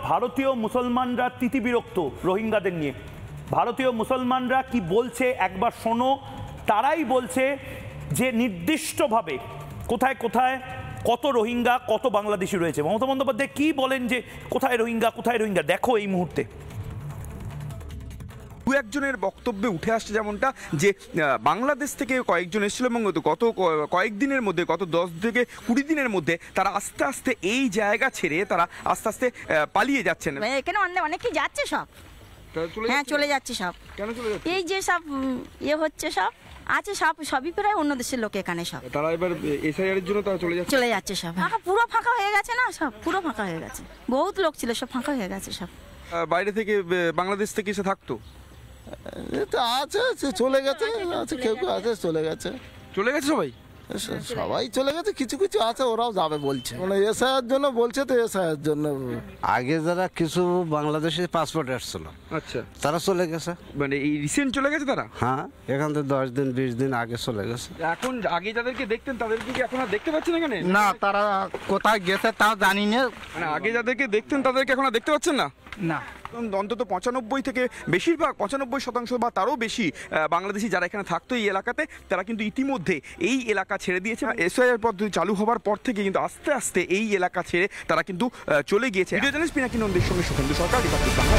ভারতীয় মুসলমানরা তিতিবিরক্ত রোহিঙ্গাদের নিয়ে। ভারতীয় মুসলমানরা কি বলছে একবার শোনো। তারাই বলছে যে নির্দিষ্টভাবে কোথায় কোথায় কত রোহিঙ্গা কত বাংলাদেশি রয়েছে। মমতা বন্দ্যোপাধ্যায় কি বলেন যে কোথায় রোহিঙ্গা কোথায় রোহিঙ্গা, দেখো এই মুহূর্তে। দু একজনের বক্তব্যে উঠে আসছে যেমনটা যে বাংলাদেশ থেকে কয়েকজন এসেছিল এবং গত কয়েকদিনের মধ্যে, গত 10 থেকে 20 দিনের মধ্যে তারা আস্তে আস্তে এই জায়গা ছেড়ে তারা আস্তে আস্তে পালিয়ে যাচ্ছেন। এখানে অনেকেই যাচ্ছে সব, হ্যাঁ চলে যাচ্ছে সব। কেন চলে যাচ্ছে? এই যে সব ইয়ে হচ্ছে সব আছে, সবই প্রায় অন্য দেশের লোক এখানে সব। তারা এবার এসআইআর এর জন্য তারা চলে যাচ্ছে সব। পুরো ফাঁকা হয়ে গেছে না, সব পুরো ফাঁকা হয়ে গেছে। বহুত লোক ছিল, সব ফাঁকা হয়ে গেছে সব। বাইরে থেকে বাংলাদেশ থেকে এসে থাকতো, আছে চলে গেছে, কেউ কেউ আছে চলে গেছে সবাই সবাই চলে গেছে। কিছু কিছু আছে ওরাও যাবে বলছে, মানে এসআইয়ের জন্য বলছে, তো এসআইয়ের জন্য। আগে যারা কিছু বাংলাদেশি পাসপোর্ট আসছিল, আচ্ছা, তারা চলে গেছে, মানে এই রিসেন্ট চলে গেছে তারা। হ্যাঁ, এখান থেকে 10 দিন 20 দিন আগে চলে গেছে। এখন আগে যাদেরকে দেখতেন তাদেরকে কি এখন আর দেখতে পাচ্ছেন এখানে? না, তারা কোথায় গেছে তাও জানি না। মানে আগে যাদেরকে দেখতেন তাদেরকে এখন আর দেখতে পাচ্ছেন না? না, অন্তত 95 থেকে বেশিরভাগ 95% বা তারও বেশি বাংলাদেশি যারা এখানে থাকতো এই এলাকাতে, তারা কিন্তু ইতিমধ্যে এই এলাকা ছেড়ে দিয়েছে। এসআইআর পদ্ধতি চালু হওয়ার পর থেকে কিন্তু আস্তে আস্তে এই এলাকা ছেড়ে তারা কিন্তু চলে গিয়েছে। ভিডিও জার্নালিস্ট পিনাকি নন্দীর সঙ্গে সুখেন্দু সরকার, রিপাবলিক বাংলা।